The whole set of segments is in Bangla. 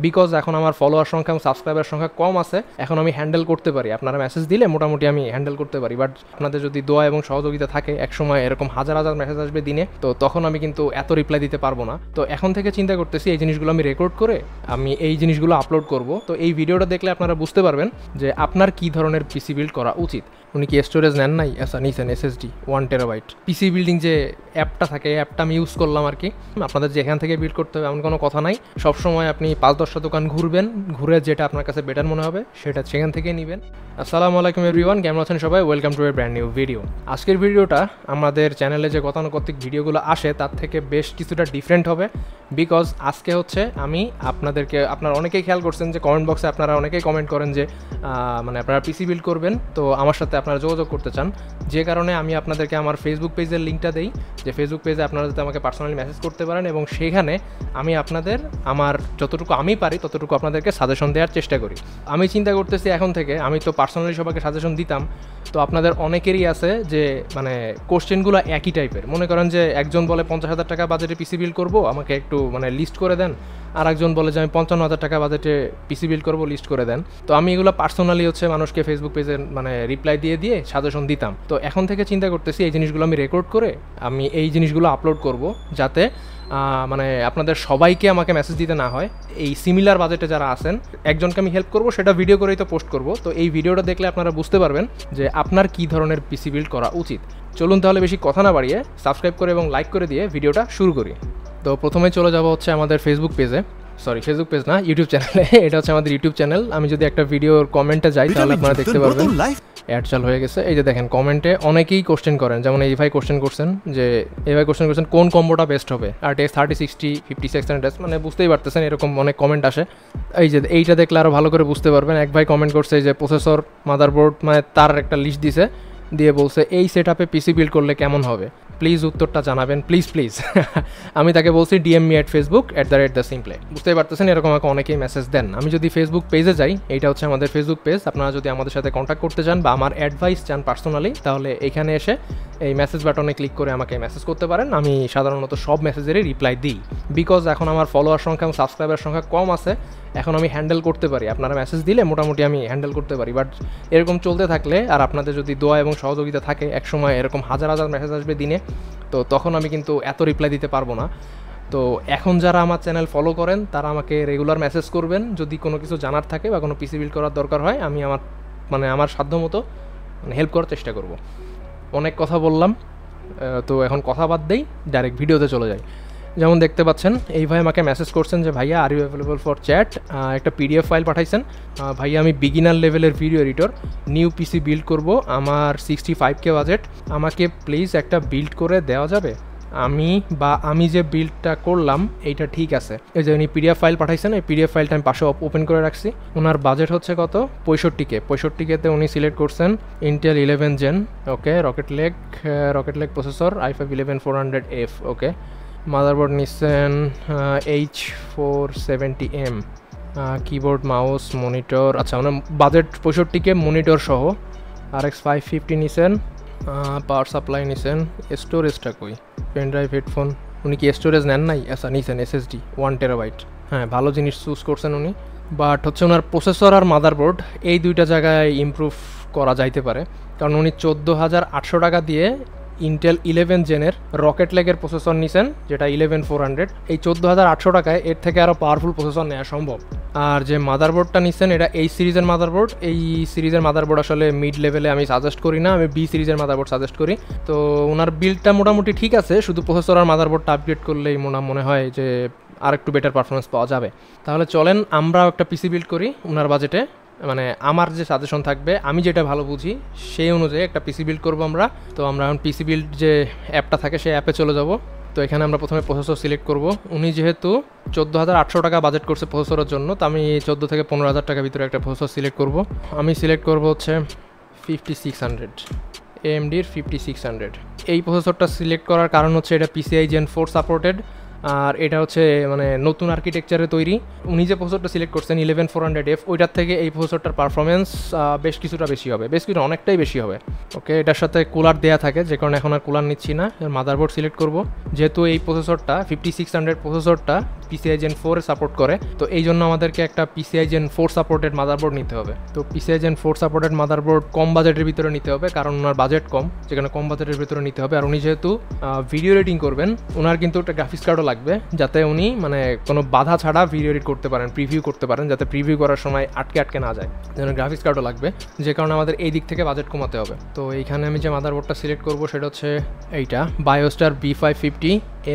বিকজ এখন আমার ফলোয়ার সংখ্যা এবং সাবস্ক্রাইবার সংখ্যা কম আছে, এখন আমি হ্যান্ডেল করতে পারি। আপনারা মেসেজ দিলে মোটামুটি আমি হ্যান্ডেল করতে পারি, বাট আপনাদের যদি দোয়া এবং সহযোগিতা থাকে, একসময় এরকম হাজার হাজার মেসেজ আসবে দিনে, তো তখন আমি কিন্তু এত রিপ্লাই দিতে পারবো না। তো এখন থেকে চিন্তা করতেছি এই জিনিসগুলো আমি রেকর্ড করে আমি এই জিনিসগুলো আপলোড করব। তো এই ভিডিওটা দেখলে আপনারা বুঝতে পারবেন যে আপনার কী ধরনের পিসি বিল্ড করা উচিত। উনি কি স্টোরেজ নেন নাই? আচ্ছা নিছেন, এসএসডি 1 টেরাবাইট। পিসি বিল্ডিং যে অ্যাপটা থাকে, এই অ্যাপটা আমি ইউজ করলাম আর কি। আপনাদের যে এখান থেকে বিল্ড করতে হবে এমন কোনো কথা নাই। সবসময় আপনি 5-10টা দোকান ঘুরবেন, ঘুরে যেটা আপনার কাছে বেটার মনে হবে সেটা সেখান থেকে নেবেন। আসসালামু আলাইকুম এভরিওয়ান, কেমন আছেন সবাই? Welcome to A brand new video. আজকের ভিডিওটা আমাদের চ্যানেলে যে গতানুগতিক ভিডিওগুলো আসে তার থেকে বেশ কিছুটা ডিফারেন্ট হবে। বিকজ আজকে হচ্ছে আমি আপনারা অনেকেই খেয়াল করছেন যে কমেন্ট বক্সে আপনারা অনেকেই কমেন্ট করেন যে মানে আপনারা পিসি বিল্ড করবেন, তো আমার সাথে আপনারা যোগাযোগ করতে চান। যে কারণে আমি আপনাদেরকে আমার ফেসবুক পেজের লিঙ্কটা দেই, যে ফেসবুক পেজে আপনারা যাতে আমাকে পার্সোনালি মেসেজ করতে পারেন, এবং সেখানে আমি আপনাদের আমার যতটুকু আমি পারি ততটুকু আপনাদেরকে সাজেশন দেওয়ার চেষ্টা করি। আমি চিন্তা করতেছি এখন থেকে, আমি তো পার্সোনালি সবাইকে সাজেশন দিতাম, তো আপনাদের অনেকেরই আছে যে মানে কোশ্চেনগুলো একই টাইপের। মনে করেন যে একজন বলে 50,000 টাকা বাজেটে পিসি বিল্ড করবো, আমাকে একটু মানে লিস্ট করে দেন। আর একজন বলে যে আমি 55,000 টাকা বাজেটে পিসি বিল্ড করবো, লিস্ট করে দেন। তো আমি এগুলো পার্সোনালি হচ্ছে মানুষকে ফেসবুক পেজে মানে রিপ্লাই দিয়ে সাজেশন দিতাম। তো এখন থেকে চিন্তা করতেছি এই জিনিসগুলো আমি রেকর্ড করে আমি এই জিনিসগুলো আপলোড করব, যাতে মানে আপনাদের সবাইকে আমাকে মেসেজ দিতে না হয়। এই সিমিলার বাজেটে যারা আছেন, একজনকে আমি হেল্প করব, সেটা ভিডিও করেই তো পোস্ট করব। তো এই ভিডিওটা দেখলে আপনারা বুঝতে পারবেন যে আপনার কী ধরনের পিসি বিল্ড করা উচিত। চলুন তাহলে বেশি কথা না বাড়িয়ে সাবস্ক্রাইব করে এবং লাইক করে দিয়ে ভিডিওটা শুরু করি। তো প্রথমে চলে যাব হচ্ছে আমাদের ফেসবুক পেজে, ফেসবুক পেজ না, ইউটিউব চ্যানেলে। এটা হচ্ছে আমাদের ইউটিউব চ্যানেল। আমি যদি একটা ভিডিওর কমেন্টে যাই তাহলে আপনারা দেখতে পারবেন অ্যাড চালু হয়ে গেছে। এই যে দেখেন, কমেন্টে অনেকেই কোশ্চেন করেন, যেমন এই ভাই কোশ্চেন করছেন যে কোন কম্বোটা বেস্ট হবে, RTX 3060 5600, মানে বুঝতেই পারতেছেন এরকম অনেক কমেন্ট আসে। এই যে এইটা দেখলে আরও ভালো করে বুঝতে পারবেন। এক ভাই কমেন্ট করছে যে প্রসেসর, মাদারবোর্ড, মানে তার একটা লিস্ট দিছে, দিয়ে বলছে এই সেট আপে পিসি বিল্ড করলে কেমন হবে, প্লিজ উত্তরটা জানাবেন, প্লিজ। আমি তাকে বলছি DM me at facebook@thesimple। বুঝতেই পারতেছেন এরকম আমাকে অনেকেই মেসেজ দেন। আমি যদি ফেসবুক পেজে যাই, এইটা হচ্ছে আমাদের ফেসবুক পেজ। আপনারা যদি আমাদের সাথে কন্ট্যাক্ট করতে চান বা আমার অ্যাডভাইস চান পার্সোনালি, তাহলে এখানে এসে এই মেসেজ বাটনে ক্লিক করে আমাকে মেসেজ করতে পারেন। আমি সাধারণত সব মেসেজেরই রিপ্লাই দিই। বিকজ এখন আমার ফলোয়ার সংখ্যা এবং সাবস্ক্রাইবার সংখ্যা কম আছে, এখন আমি হ্যান্ডেল করতে পারি। আপনারা মেসেজ দিলে মোটামুটি আমি হ্যান্ডেল করতে পারি, বাট এরকম চলতে থাকলে আর আপনাদের যদি দোয়া এবং সহযোগিতা থাকে, একসময় এরকম হাজার হাজার মেসেজ আসবে দিনে, তো তখন আমি কিন্তু এত রিপ্লাই দিতে পারবো না। তো এখন যারা আমার চ্যানেল ফলো করেন তারা আমাকে রেগুলার মেসেজ করবেন, যদি কোনো কিছু জানার থাকে বা কোনো পিসি বিল্ড করার দরকার হয়, আমি আমার সাধ্যমতো হেল্প করার চেষ্টা করব। অনেক কথা বললাম, তো এখন কথা বাদ দেই, ডাইরেক্ট ভিডিওতে চলে যাই। যেমন দেখতে পাচ্ছেন, এই ভাই আমাকে মেসেজ করছেন যে ভাইয়া are you available for chat, একটা PDF ফাইল পাঠাইছেন। ভাইয়া আমি বিগিনার লেভেলের video editor, new PC build করব, আমার 65K বাজেট, আমাকে প্লিজ একটা বিল্ড করে দেওয়া যাবে? আমি যে বিল্ডটা করলাম এইটা ঠিক আছে? এই যে উনি PDF ফাইল পাঠাইছেন, এই PDF ফাইলটা আমি পাশে ওপেন করে রাখছি। ওনার বাজেট হচ্ছে কত? 65K তে উনি সিলেক্ট করছেন Intel 11 Gen, okay, Rocket Lake processor, i5 11400F, okay. Motherboard নিচ্ছেন H470M, কিবোর্ড, মাউস, মনিটর, আচ্ছা মানে বাজেট 65K, মনিটর সহ। RX 550 নিছেন, পাওয়ার সাপ্লাই নিছেন। স্টোরেজটা কই? Pen drive, headphone. উনি কি স্টোরেজ নেন নাই? আচ্ছা নিছেন, SSD 1 টেরাবাইট। হ্যাঁ, ভালো জিনিস চুজ করছেন উনি, বাট হচ্ছে ওনার প্রসেসর আর মাদারবোর্ড এই দুইটা জায়গায় ইমপ্রুভ করা যাইতে পারে। কারণ উনি 14,800 টাকা দিয়ে ইন্টেল 11 জেনের রকেট লেগের প্রসেসর নিছেন, যেটা 11400। এই 14,800 টাকায় এর থেকে আরও পাওয়ারফুল প্রসেসর নেওয়া সম্ভব। আর যে মাদারবোর্ডটা নিচ্ছেন, এটা এই সিরিজের মাদারবোর্ড। এই সিরিজের মাদারবোর্ড আসলে মিড লেভেলে আমি সাজেস্ট করি না, আমি B সিরিজের মাদারবোর্ড সাজেস্ট করি। তো ওনার বিল্ডটা মোটামুটি ঠিক আছে, শুধু প্রসেসর আর মাদারবোর্ডটা আপগ্রেড করলেই মনে হয় যে আর একটু বেটার পারফরমেন্স পাওয়া যাবে। তাহলে চলেন আমরাও একটা পিসি বিল্ড করি ওনার বাজেটে। মানে আমার যে সাজেশন থাকবে, আমি যেটা ভালো বুঝি সেই অনুযায়ী একটা পিসি বিল্ড করবো আমরা। তো আমরা এখন পিসি বিল্ড যে অ্যাপটা থাকে সেই অ্যাপে চলে যাব। তো এখানে আমরা প্রথমে প্রসেসর সিলেক্ট করব। উনি যেহেতু 14,800 টাকা বাজেট করছে প্রসেসরের জন্য, তো আমি 14 থেকে 15,000 টাকার ভিতরে একটা প্রসেসর সিলেক্ট করব। আমি সিলেক্ট করব হচ্ছে 5600, AMDর 5600। এই প্রসেসরটা সিলেক্ট করার কারণ হচ্ছে এটা PCI Gen 4 সাপোর্টেড, আর এটা হচ্ছে মানে নতুন আর্কিটেকচারে তৈরি। উনি যে প্রসেসরটা সিলেক্ট করছেন 11400F, ওইটার থেকে এই প্রসেসরটার পারফরমেন্স বেশ কিছুটা বেশি হবে, অনেকটাই বেশি হবে। ওকে, এটার সাথে কুলার দেওয়া থাকে, যে কারণে এখন আর কুলার নিচ্ছি না। মাদারবোর্ড সিলেক্ট করব। যেহেতু এই প্রসেসরটা 5600 প্রসেসরটা PCI Gen 4 সাপোর্ট করে। তো এই জন্য আমাদেরকে একটা PCI Gen 4 সাপোর্টেড মাদারবোর্ড নিতে হবে। তো PCI Gen 4 সাপোর্টেড মাদারবোর্ড কম বাজেটের ভিতরে নিতে হবে, কারণ ওনার বাজেট কম, যেখানে কম বাজেটের ভিতরে নিতে হবে। আর উনি যেহেতু ভিডিও এডিটিং করবেন, ওনার কিন্তু একটা গ্রাফিক্স কার্ডও লাগবে, যাতে উনি মানে কোনো বাধা ছাড়া ভিডিও এডিট করতে পারেন, প্রিভিউ করতে পারেন, যাতে প্রিভিউ করার সময় আটকে না যায়। যেন গ্রাফিক্স কার্ডও লাগবে, যে কারণে আমাদের এই দিক থেকে বাজেট কমাতে হবে। তো এইখানে আমি যে মাদারবোর্ডটা সিলেক্ট করব সেটা হচ্ছে এইটা, বায়োস্টার B550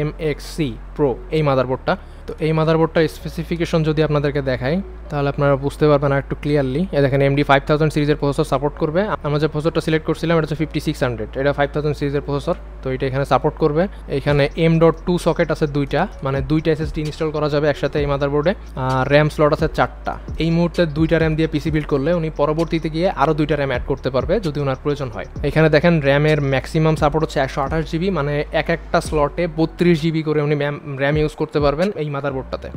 MXC Pro, এই মাদারবোর্ডটা। তো এই মাদারবোর্ডটার স্পেসিফিকেশন যদি আপনাদেরকে দেখাই তাহলে আপনারা বুঝতে পারবেন আর একটু ক্লিয়ারলি। দেখেন MD 5000 সিরিজের প্রসেসর সাপোর্ট করবে। আমরা যে প্রসেসরটা সিলেক্ট করছিলাম এটা হচ্ছে 5600, এটা 5000 সিরিজের প্রসেসর। তো এটা এখানে সাপোর্ট করবে। এখানে M.2 সকেট আছে দুইটা, মানে দুইটা SSD ইনস্টল করা যাবে একসাথে এই মাদারবোর্ডে। আর র্যাম স্লট আছে 4টা। এই মুহূর্তে 2টা র্যাম দিয়ে পিসি বিল্ড করলে উনি পরবর্তীতে গিয়ে আরও 2টা র্যাম অ্যাড করতে পারবে যদি ওনার প্রয়োজন হয়। এখানে দেখেন র্যামের ম্যাক্সিমাম সাপোর্ট হচ্ছে 128 GB, মানে একটা স্লটে 32 GB করে উনি র্যাম ইউজ করতে পারবেন এই মাদারবোর্ডটাতে।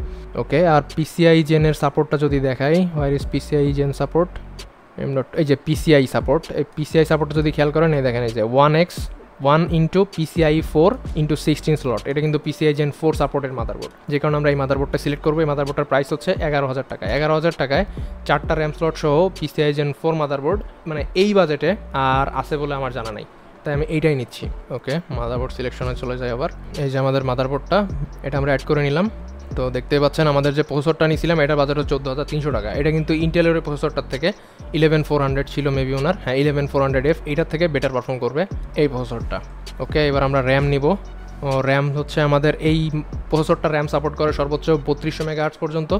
ওকে, আর PCI Gen-এর সাপোর্টটা যদি দেখাই, where is PCI Gen support, এই যে PCI সাপোর্ট, এই PCI সাপোর্টটা যদি খেয়াল করেন, এই দেখেন এই যে 1 into PCI 4 into 16 স্লট, এটা কিন্তু PCI Gen 4 সাপোর্টের মাদারবোর্ড, যে কারণে আমরা এই মাদারবোর্ডটা সিলেক্ট করবো। এই মাদারবোর্ডটার প্রাইস হচ্ছে 11,000 টাকা। 11,000 টাকায় 4টা র্যাম স্লট সহ PCI Gen 4 মাদারবোর্ড, মানে এই বাজেটে আর আছে বলে আমার জানা নাই, তাই আমি এইটাই নিচ্ছি। ওকে, মাদারবোর্ড সিলেকশনে চলে যাই আবার। এই যে আমাদের মাদারবোর্ডটা, এটা আমরা অ্যাড করে নিলাম। তো দেখতে পাচ্ছেন আমাদের যে প্রসেসরটা নিয়েছিলাম এটার বাজার হচ্ছে 14,300 টাকা। এটা কিন্তু ইন্টেলের প্রসেসরটার থেকে 11400 ছিল মেবি ওনার, হ্যাঁ 11400F, এটার থেকে বেটার পারফর্ম করবে এই প্রসেসরটা। ওকে, এবার আমরা র্যাম নিব। র্যাম হচ্ছে আমাদের এই প্রসেসরটা র্যাম সাপোর্ট করে সর্বোচ্চ 3200 মেগাহার্টজ পর্যন্ত।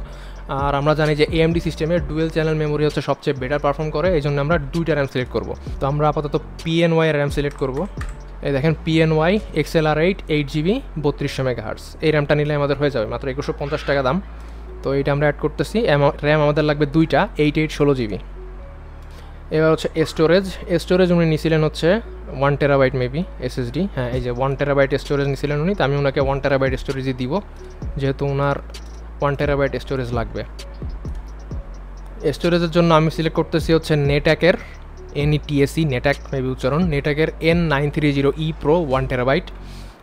আর আমরা জানি যে AMD সিস্টেমের ডুয়েল চ্যানেল মেমোরি হচ্ছে সবচেয়ে বেটার পারফর্ম করে, এই জন্য আমরা 2টা র্যাম সিলেক্ট করব। তো আমরা আপাতত PNY র্যাম সিলেক্ট করব। এই দেখেন PNY XLR8 8GB 3200 মেগাহার্টজ, এই র্যামটা নিলে আমাদের হয়ে যাবে, মাত্র 2150 টাকা দাম। তো এইটা আমরা অ্যাড করতেছি। র্যাম আমাদের লাগবে 2টা, 8 16GB। এবার হচ্ছে স্টোরেজ উনি নিয়েছিলেন হচ্ছে 1 TB মেবি SSD, হ্যাঁ এই যে 1 TB স্টোরেজ নিয়েছিলেন উনি। তো আমি ওনাকে 1 TB স্টোরেজই দিব, যেহেতু ওনার 1 TB স্টোরেজ লাগবে। স্টোরেজের জন্য আমি সিলেক্ট করতেছি হচ্ছে নেটঅ্যাকের NETAC, নেটঅ্যাক মেবি উচ্চারণ, নেটঅ্যাকের N930E Pro 1 TB।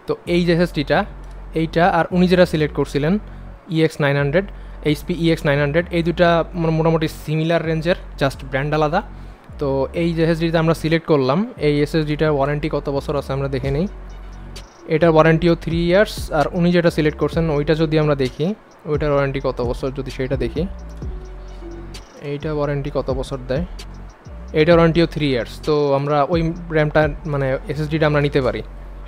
তো এই যে SSDটা এইটা, আর উনি যেটা সিলেক্ট করছিলেন EX900, HP EX900, এই দুটা মোটামুটি সিমিলার রেঞ্জের, জাস্ট ব্র্যান্ড আলাদা। তো এই যে SSDটা আমরা সিলেক্ট করলাম, এই SSDটার ওয়ারেন্টি কত বছর আছে আমরা দেখে নিই। এটার ওয়ারেন্টিও 3 ইয়ার্স। আর উনি যেটা সিলেক্ট করছেন ওইটা যদি আমরা দেখি, ওইটার ওয়ারেন্টি কত বছর যদি সেটা দেখি, এইটা ওয়ারেন্টি কত বছর দেয়, এইটার ওয়ারেন্টিও 3 ইয়ার্স। তো আমরা ওই র্যামটা মানে SSDটা আমরা নিতে পারি,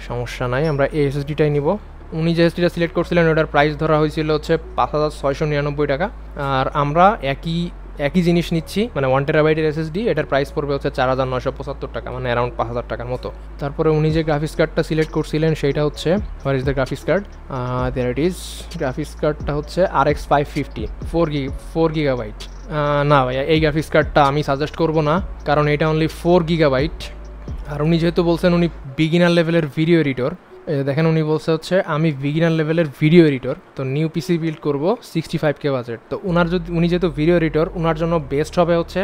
সমস্যা নাই, আমরা এই SSDটাই নিব। উনি যে SSDটা সিলেক্ট করছিলেন ওটার প্রাইস ধরা হয়েছিল হচ্ছে 5699 টাকা। আর আমরা একই জিনিস নিচ্ছি, মানে 1 TB SSD, এটার প্রাইস পড়বে হচ্ছে 4975 টাকা, মানে অ্যারাউন্ড 5000 টাকার মতো। তারপরে উনি যে গ্রাফিক্স কার্ডটা সিলেক্ট করছিলেন সেটা হচ্ছে, where is the graphics card, there it is, graphics কার্ডটা হচ্ছে RX 550 4 GB। না ভাইয়া, এই গ্রাফিক্স কার্ডটা আমি সাজেস্ট করব না, কারণ এটা অনলি 4 GB। আর উনি যেহেতু বলছেন উনি বিগিনার লেভেলের ভিডিও এডিটর, দেখেন উনি বলছে হচ্ছে আমি বিগিনার লেভেলের ভিডিও এডিটর, তো নিউ পিসি বিল্ড করব 65K বাজেট। তো উনি যেহেতু ভিডিও এডিটর, ওনার জন্য বেস্ট হবে হচ্ছে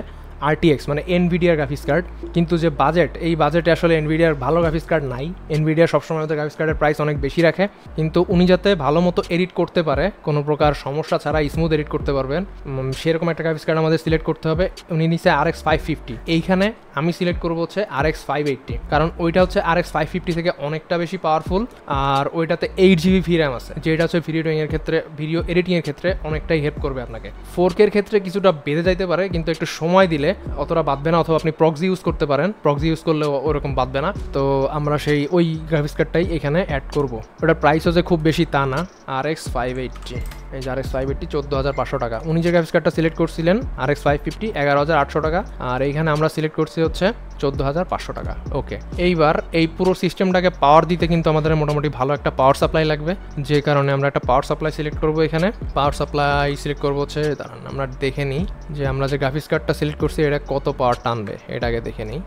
RTX, মানে NVIDIA গ্রাফিক্স কার্ড। কিন্তু যে বাজেট, এই বাজেটে আসলে NVIDIA ভালো গ্রাফিক্স কার্ড নাই। NVIDIA সবসময় ওদের গ্রাফিক্স কার্ডের প্রাইস অনেক বেশি রাখে, কিন্তু উনি যাতে ভালো মতো এডিট করতে পারে, কোনো প্রকার সমস্যা ছাড়া স্মুথ এডিট করতে পারবেন, সেরকম একটা গ্রাফিক্স কার্ড আমাদের সিলেক্ট করতে হবে। উনি নিচে RX 550, এইখানে আমি সিলেক্ট করবো হচ্ছে RX 580, কারণ ওইটা হচ্ছে RX 550 থেকে অনেকটা বেশি পাওয়ারফুল। আর ওইটাতে 8GB VRAM আছে, যেটা হচ্ছে ভিডিও এডিটিংয়ের ক্ষেত্রে অনেকটাই হেল্প করবে আপনাকে। 4K এর ক্ষেত্রে কিছুটা বেড়ে যাইতে পারে, কিন্তু একটু সময় দিলে অতটা বাঁধবে না, অথবা আপনি প্রক্সি ইউজ করতে পারেন, প্রক্সি ইউজ করলে ওরকম বাঁধবে না। তো আমরা ওই গ্রাফিক্স কার্ডটাই এখানে অ্যাড করব। ওটার প্রাইস হচ্ছে খুব বেশি তা না, RX 580, এই যে RX 580 14,500 টাকা। উনি যে গ্রাফিক্স কার্ডটা সিলেক্ট করছিলেন RX 550 11,800 টাকা, আর এইখানে আমরা সিলেক্ট করছি হচ্ছে 14,500 টাকা। ওকে, এইবার এই পুরো সিস্টেমটাকে পাওয়ার দিতে কিন্তু আমাদের মোটামুটি ভালো একটা পাওয়ার সাপ্লাই লাগবে, যে কারণে আমরা একটা পাওয়ার সাপ্লাই সিলেক্ট করব। এখানে পাওয়ার সাপ্লাই সিলেক্ট করবো হচ্ছে, দাঁড়ান আমরা দেখে নিই যে আমরা যে গ্রাফিক্স কার্ডটা সিলেক্ট করছি এটা কত পাওয়ার টানবে, এটাকে দেখে নিই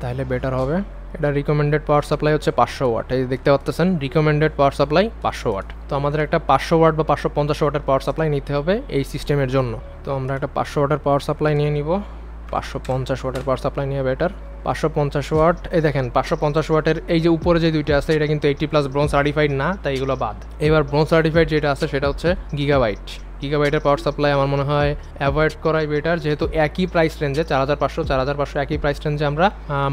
তাহলে বেটার হবে। এটা রিকমেন্ডেড পাওয়ার সাপ্লাই হচ্ছে 500 ওয়াট, এই দেখতে পাচ্ছেন রিকমেন্ডেড পাওয়ার সাপ্লাই 500 ওয়াট। তো আমাদের একটা 500 ওয়াট বা 550 ওয়াটের পাওয়ার সাপ্লাই নিতে হবে এই সিস্টেমের জন্য। তো আমরা একটা 500 ওয়াটের পাওয়ার সাপ্লাই নিয়ে নিব, 550 ওয়াটের পাওয়ার সাপ্লাই নিয়ে বেটার। 550 ওয়াট, এই দেখেন 550 ওয়াটের এই যে উপরে যে দুইটা আছে এটা কিন্তু 80+ ব্রোঞ্জ সার্টিফাইড না, তাই এগুলো বাদ। এবার ব্রোঞ্জ সার্টিফাইড যেটা আছে সেটা হচ্ছে গিগাবাইটের পাওয়ার সাপ্লাই আমার মনে হয় অ্যাভয়েড করাই বেটার, যেহেতু একই প্রাইস রেঞ্জে 4500 একই প্রাইস রেঞ্জে আমরা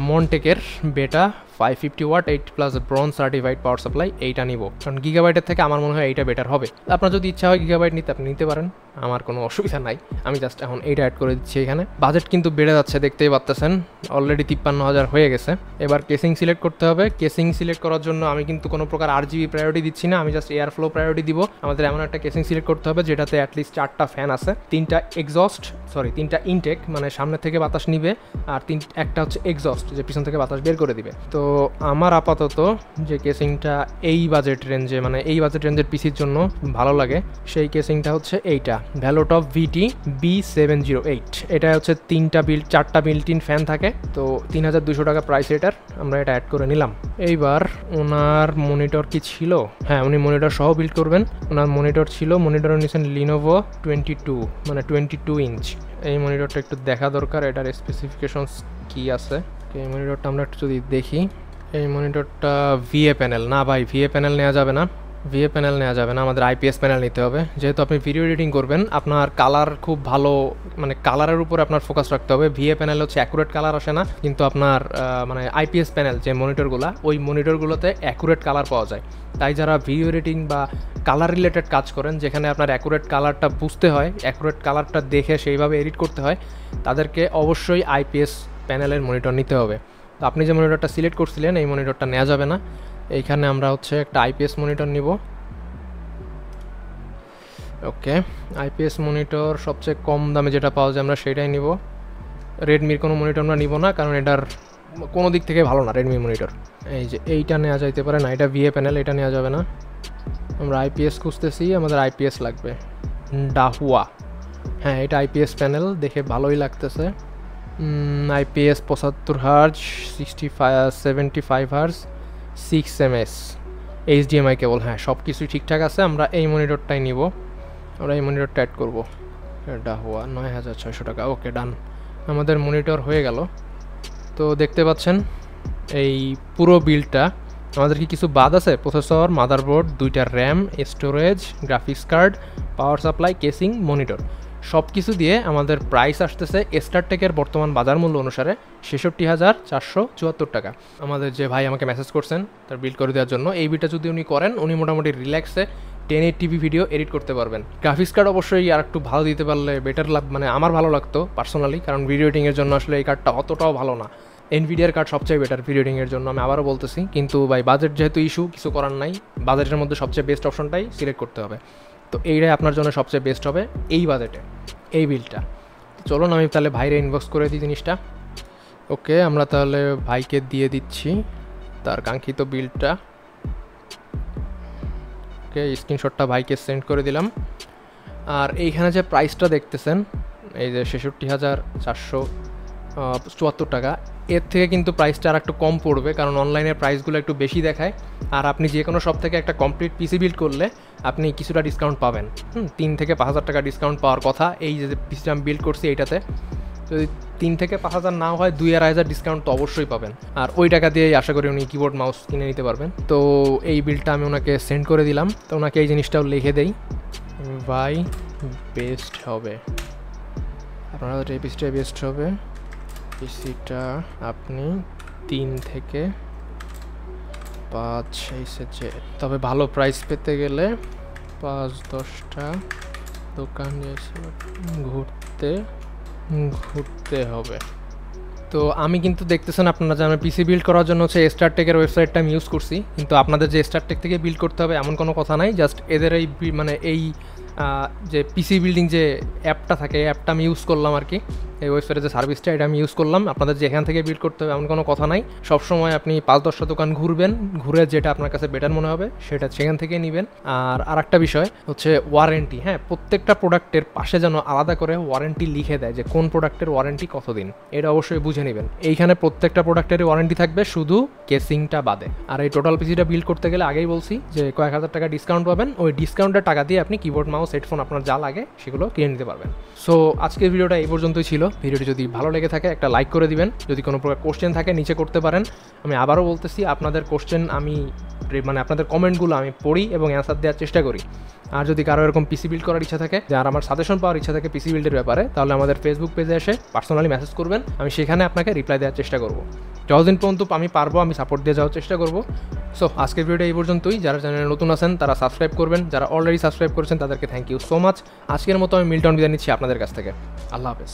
মন্টেকের বেটা 550 watt 8+ bronze certified power supply এইটা নিব, কারণ গিগাবাইটের থেকে আমার মনে হয় এইটা বেটার হবে। আপনার যদি ইচ্ছা হয় গিগাবাইট নিতে আপনি নিতে পারেন, আমার কোনো অসুবিধা নাই। আমি জাস্ট এখন এইটা অ্যাড করে দিচ্ছি এখানে। বাজেট কিন্তু বেড়ে যাচ্ছে, দেখতেই পাচ্ছেন অলরেডি 53,000 হয়ে গেছে। এবার কেসিং সিলেক্ট করতে হবে। কেসিং সিলেক্ট করার জন্য আমি কিন্তু কোনো প্রকার RGB প্রায়োরিটি দিচ্ছি না, আমি জাস্ট এয়ার ফ্লো প্রায়োরিটি দিব। আমাদের এমন একটা কেসিং সিলেক্ট করতে হবে যেটাতে অ্যাটলিস্ট 4টা ফ্যান আছে, 3টা ইনটেক মানে সামনে থেকে বাতাস নিবে, আর একটা হচ্ছে এক্সস্ট যে পিছন থেকে বাতাস বের করে দিবে। তো আমার আপাতত যে কেসিংটা এই বাজেট রেঞ্জের পিসির জন্য ভালো লাগে সেই কেসিংটা হচ্ছে এইটা, ভ্যালোটপ VT B708। এটা হচ্ছে 4টা বিল্ট ইন ফ্যান থাকে, তো 3200 টাকা প্রাইস এটার। আমরা এটা অ্যাড করে নিলাম। এইবার ওনার মনিটর কি ছিল, হ্যাঁ উনি মনিটর সহ বিল্ড করবেন। ওনার মনিটর ছিল, মনিটর নিয়েছেন লিনোভো 22 ইঞ্চ। এই মনিটরটা একটু দেখা দরকার, এটার স্পেসিফিকেশনস কি আছে। এই মনিটরটা আমরা একটু যদি দেখি, এই মনিটরটা VA প্যানেল না ভাই, VA প্যানেল নেওয়া যাবে না, আমাদের IPS প্যানেল নিতে হবে। যেহেতু আপনি ভিডিও এডিটিং করবেন, আপনার কালার খুব ভালো, মানে কালারের উপরে আপনার ফোকাস রাখতে হবে। VA প্যানেল হচ্ছে অ্যাকুরেট কালার আসে না, কিন্তু আপনার IPS প্যানেল যে মনিটরগুলো, ওই মনিটরগুলোতে অ্যাকুরেট কালার পাওয়া যায়। তাই যারা ভিডিও এডিটিং বা কালার রিলেটেড কাজ করেন, যেখানে আপনার অ্যাকুরেট কালারটা বুঝতে হয়, অ্যাকুরেট কালারটা দেখে সেইভাবে এডিট করতে হয়, তাদেরকে অবশ্যই IPS প্যানেলের মনিটর নিতে হবে। তো আপনি যে মনিটরটা সিলেক্ট করছিলেন এই মনিটরটা নেওয়া যাবে না। এইখানে আমরা হচ্ছে একটা IPS মনিটর নিব। ওকে, IPS মনিটর সবচেয়ে কম দামে যেটা পাওয়া যায় আমরা সেটাই নিব। রেডমির কোনো মনিটর আমরা নিব না, কারণ এটার কোনো দিক থেকে ভালো না রেডমি মনিটর। এই যে এইটা নেওয়া যাইতে পারে না, এটা VA প্যানেল, এটা নেওয়া যাবে না। আমরা IPS খুঁজতেছি, আমাদের IPS লাগবে। ডাহুয়া, হ্যাঁ এটা IPS প্যানেল, দেখে ভালোই লাগতেছে। IPS 75 hertz 75 hertz 6 ms HDMI কেবল, হ্যাঁ সব কিছুই ঠিকঠাক আছে। আমরা এই মনিটরটাই নিব, আমরা এই মনিটরটা অ্যাড করবো। এটা হওয়া 9600 টাকা। ওকে ডান, আমাদের মনিটর হয়ে গেল। তো দেখতে পাচ্ছেন এই পুরো বিলটা আমাদের কি কিছু বাদ আছে, প্রসেসর, মাদারবোর্ড, 2টা RAM, storage, graphics card, power supply, casing, monitor, সব কিছু দিয়ে আমাদের প্রাইস আসতেছে স্টারটেকের বর্তমান বাজার মূল্য অনুসারে 66,474 টাকা। আমাদের যে ভাই আমাকে মেসেজ করছেন তার বিল্ড করে দেওয়ার জন্য, এই বিলটা যদি উনি করেন উনি মোটামুটি রিল্যাক্সে 1080p ভিডিও এডিট করতে পারবেন। গ্রাফিক্স কার্ড অবশ্যই আর একটু ভালো দিতে পারলে বেটার মানে আমার ভালো লাগতো পার্সোনালি, কারণ ভিডিও এডিটিংয়ের জন্য আসলে এই কার্ডটা অতটাও ভালো না। এনভিডিয়ার কার্ড সবচেয়ে বেটার ভিডিও এডিটিংয়ের জন্য, আমি আবারও বলতেছি। কিন্তু ভাই বাজেট যেহেতু ইস্যু, কিছু করার নাই, বাজেটের মধ্যে সবচেয়ে বেস্ট অপশনটাই সিলেক্ট করতে হবে। তো এইটাই আপনার জন্য সবচেয়ে বেস্ট হবে এই বাজেটে, এই বিলটা। চলুন আমি তাহলে ভাইরে ইনবক্স করে দিই জিনিসটা। ওকে, আমরা তাহলে ভাইকে দিয়ে দিচ্ছি তার কাঙ্ক্ষিত বিলটা। ওকে, স্ক্রিনশটটা ভাইকে সেন্ড করে দিলাম। আর এইখানে যে প্রাইসটা দেখতেছেন, এই যে 66,474 টাকা, এর থেকে কিন্তু প্রাইসটা আর একটু কম পড়বে, কারণ অনলাইনের প্রাইসগুলো একটু বেশি দেখায়। আর আপনি যে কোনো শপ থেকে একটা কমপ্লিট পিসি বিল্ড করলে আপনি কিছুটা ডিসকাউন্ট পাবেন। 3 থেকে 5,000 টাকা ডিসকাউন্ট পাওয়ার কথা। এই যে পিসিটা আমি বিল্ড করছি এইটাতে যদি 3 থেকে 5,000 না হয় 2,000 ডিসকাউন্ট তো অবশ্যই পাবেন। আর ওই টাকা দিয়েই আশা করি উনি কিবোর্ড মাউস কিনে নিতে পারবেন। তো এই বিলটা আমি ওনাকে সেন্ড করে দিলাম। তো ওনাকে এই জিনিসটাও লিখে দেই, ভাই বেস্ট হবে, আপনারা এই পিসিটা বেস্ট হবে। পিসিটা আপনি 3 থেকে 5 এসেছে, তবে ভালো প্রাইস পেতে গেলে 5-10টা দোকান ঘুরতে হবে। তো আমি কিন্তু দেখতেছেন আপনারা যে আমি পিসি বিল্ড করার জন্য হচ্ছে স্টারটেকের ওয়েবসাইটটা আমি ইউজ করছি, কিন্তু আপনাদের যে স্টারটেক থেকে বিল্ড করতে হবে এমন কোনো কথা নাই। জাস্ট এদের এই এই যে পিসি বিল্ডিং যে অ্যাপটা থাকে, এই অ্যাপটা আমি ইউজ করলাম আর কি, এই ওয়েবসাইটের যে সার্ভিসটা এটা আমি ইউজ করলাম। আপনাদের যে এখান থেকে বিল্ড করতে হবে এমন কোনো কথা নাই। সবসময় আপনি 5-10টা দোকান ঘুরবেন, ঘুরে যেটা আপনার কাছে বেটার মনে হবে সেটা সেখান থেকে নেবেন। আর আরেকটা বিষয় হচ্ছে ওয়ারেন্টি, হ্যাঁ প্রত্যেকটা প্রোডাক্টের পাশে যেন আলাদা করে ওয়ারেন্টি লিখে দেয় যে কোন প্রোডাক্টের ওয়ারেন্টি কতদিন, এটা অবশ্যই বুঝে নেবেন। এইখানে প্রত্যেকটা প্রোডাক্টেরই ওয়ারেন্টি থাকবে, শুধু কেসিংটা বাদে। আর এই টোটাল পিসিটা বিল্ড করতে গেলে আগেই বলছি যে কয়েক হাজার টাকা ডিসকাউন্ট পাবেন, ওই ডিসকাউন্টের টাকা দিয়ে আপনি কিবোর্ড মাউস হেডফোন আপনার যা লাগে সেগুলো কিনে নিতে পারবেন। সো আজকের ভিডিওটা এই পর্যন্তই ছিল। ভিডিওটি যদি ভালো লেগে থাকে একটা লাইক করে দিবেন। যদি কোনো প্রকার কোশ্চেন থাকে নিচে করতে পারেন। আমি আবারও বলতেছি, আপনাদের কোশ্চেন আমি মানে আপনাদের কমেন্টগুলো আমি পড়ি এবং অ্যান্সার দেওয়ার চেষ্টা করি। আর যদি কারো এরকম পিসি বিল্ড করার ইচ্ছা থাকে, যার আমার সাজেশন পাওয়ার ইচ্ছা থাকে পিসি বিল্ডের ব্যাপারে, তাহলে আমাদের ফেসবুক পেজে এসে পার্সোনালি মেসেজ করবেন, আমি সেখানে আপনাকে রিপ্লাই দেওয়ার চেষ্টা করব। যতদিন পর্যন্ত আমি পারবো আমি সাপোর্ট দিয়ে যাওয়ার চেষ্টা করব। সো আজকের ভিডিওটা এই পর্যন্তই। যারা চ্যানেলে নতুন আছেন তারা সাবস্ক্রাইব করবেন, যারা অলরেডি সাবস্ক্রাইব করেছেন তাদেরকে থ্যাংক ইউ সো মাচ। আজকের মতো আমি মিল্টন বিদায় নিচ্ছি আপনাদের কাছ থেকে। আল্লাহ হাফেজ।